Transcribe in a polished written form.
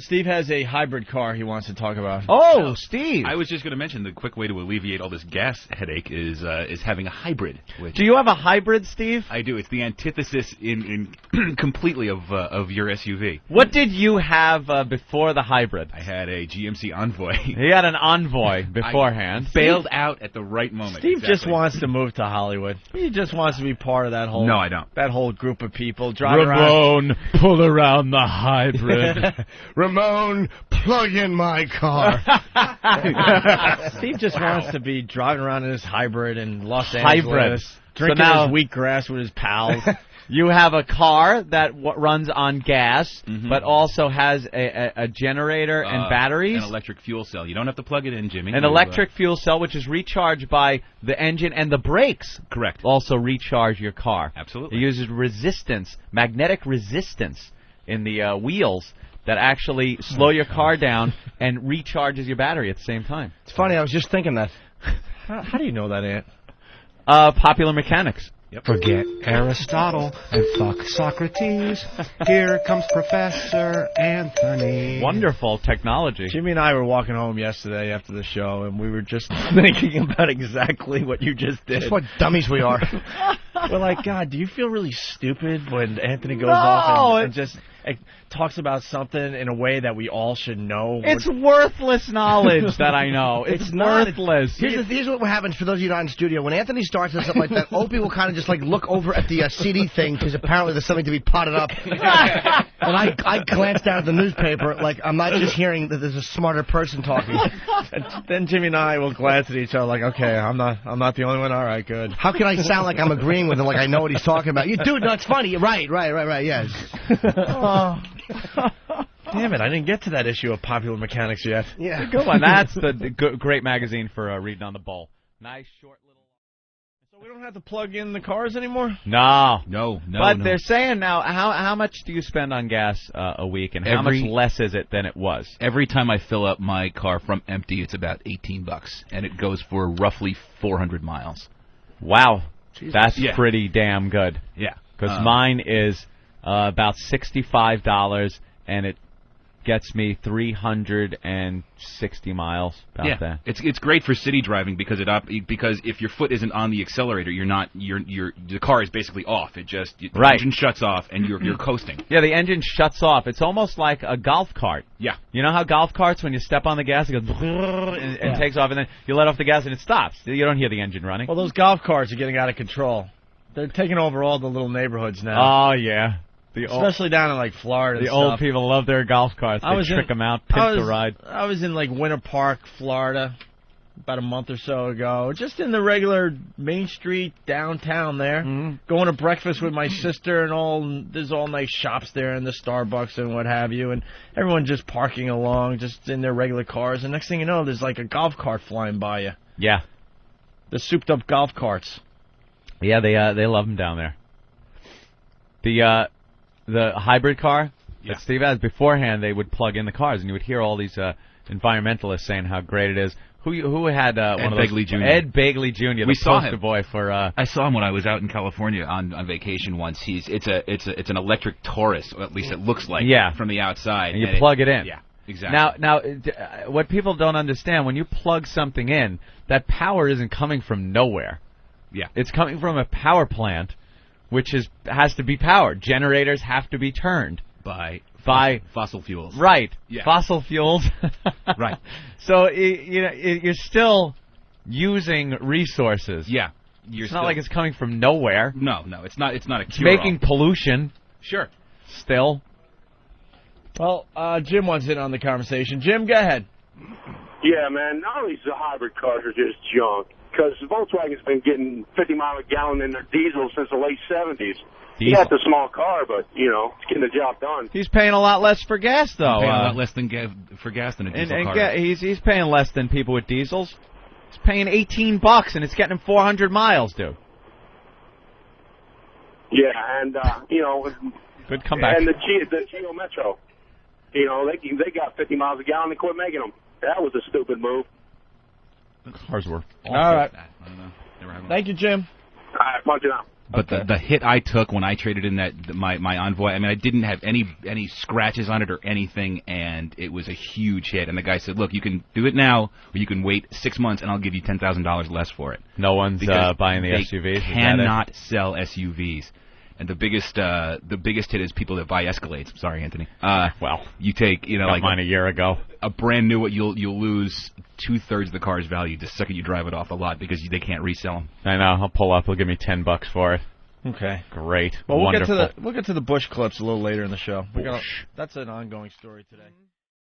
Steve has a hybrid car he wants to talk about. Oh, Steve! I was just going to mention the quick way to alleviate all this gas headache is having a hybrid. Do you have a hybrid, Steve? I do. It's the antithesis in completely of your SUV. What did you have before the hybrid? I had a GMC Envoy. He had an Envoy beforehand. I bailed out at the right moment. Steve just wants to move to Hollywood. He just wants to be part of that whole. No, I don't. That whole group of people driving around. Ramon, pull around the hybrid. Ramon, plug in my car. Steve just wants to be driving around in his hybrid in Los Angeles, drinking his wheatgrass with his pals. You have a car that runs on gas, but also has a generator and batteries. An electric fuel cell. You don't have to plug it in, Jimmy. An electric fuel cell, which is recharged by the engine, and the brakes. Correct. Also recharge your car. Absolutely. It uses resistance, magnetic resistance in the wheels that actually slow your car down and recharges your battery at the same time. It's funny, I was just thinking that. How do you know that, Ant? Popular Mechanics. Yep. Forget Aristotle and fuck Socrates. Here comes Professor Anthony. Wonderful technology. Jimmy and I were walking home yesterday after the show, and we were just thinking about exactly what you just did. That's what dummies we are. We're like, God, do you feel really stupid when Anthony goes off and just talks about something in a way that we all should know? It's worthless knowledge that I know. It's worthless. Here's what happens for those of you not in the studio. When Anthony starts and stuff like that, Opie will kind of just like look over at the CD thing because apparently there's something to be potted up. And I glance down at the newspaper like I'm not just hearing that there's a smarter person talking. And then Jimmy and I will glance at each other like, okay, I'm not the only one. All right, good. How can I sound like I'm agreeing with him like I know what he's talking about? You dude, no, it's funny. Right, yes. Damn it, I didn't get to that issue of Popular Mechanics yet. Yeah. Good one. That's the great magazine for reading on the bowl. Nice, short little... So we don't have to plug in the cars anymore? No. But they're saying now, how much do you spend on gas a week, and how much less is it than it was? Every time I fill up my car from empty, it's about $18, and it goes for roughly 400 miles. Wow. Jesus. That's pretty damn good. Yeah. Because mine is about $65, and it gets me 360 miles. About that. It's great for city driving because if your foot isn't on the accelerator, the car is basically off. The engine shuts off and you're coasting. Yeah, the engine shuts off. It's almost like a golf cart. Yeah. You know how golf carts, when you step on the gas, it goes and takes off, and then you let off the gas and it stops. You don't hear the engine running. Well, those golf carts are getting out of control. They're taking over all the little neighborhoods now. Oh, yeah. Especially down in, like, Florida. The old people love their golf carts. They trick them out, pimp the ride. I was in, like, Winter Park, Florida, about a month or so ago. Just in the regular Main Street downtown there. Going to breakfast with my sister and there's all nice shops there and the Starbucks and what have you. And everyone just parking along, just in their regular cars. And next thing you know, there's, like, a golf cart flying by you. Yeah. The souped-up golf carts. Yeah, they love them down there. The hybrid car that Steve has, beforehand they would plug in the cars, and you would hear all these environmentalists saying how great it is. Who had one of those? Begley Jr. Ed Begley Jr. We saw him. Poster boy for. I saw him when I was out in California on vacation once. It's an electric Taurus, or at least it looks like. From the outside. And you plug it in. Yeah. Exactly. Now, what people don't understand, when you plug something in, that power isn't coming from nowhere. Yeah. It's coming from a power plant, which has to be powered. Generators have to be turned by fossil fuels. Right. Yeah. Fossil fuels. Right. So you're still using resources. Yeah. It's not like it's coming from nowhere. No, it's not. It's not a cure. Making pollution. Sure. Still. Well, Jim wants in on the conversation. Jim, go ahead. Yeah, man. All these hybrid cars are just junk. Because Volkswagen's been getting 50 miles a gallon in their diesel since the late 70s. He got the small car, but, it's getting the job done. He's paying a lot less for gas, though. He's paying a lot less for gas than a diesel car. He's paying less than people with diesels. He's paying $18, and it's getting him 400 miles, dude. Yeah, and, Good comeback. And the Geo Metro. They got 50 miles a gallon and quit making them. That was a stupid move. Cars were all right. I don't know. Never had one. Thank you, Jim. All right, punch it out. But the hit I took when I traded in my Envoy, I mean, I didn't have any scratches on it or anything, and it was a huge hit. And the guy said, "Look, you can do it now, or you can wait 6 months, and I'll give you $10,000 less for it." No one's buying the SUVs. They cannot sell SUVs. And the biggest hit is people that buy Escalades. Sorry, Anthony. Well, you take like mine a year ago. A brand new one, you'll lose 2/3 of the car's value the second you drive it off the lot because they can't resell them. I know. I'll pull up. They'll give me $10 for it. Okay, great. Well, wonderful. We'll get to the Bush clips a little later in the show. That's an ongoing story today.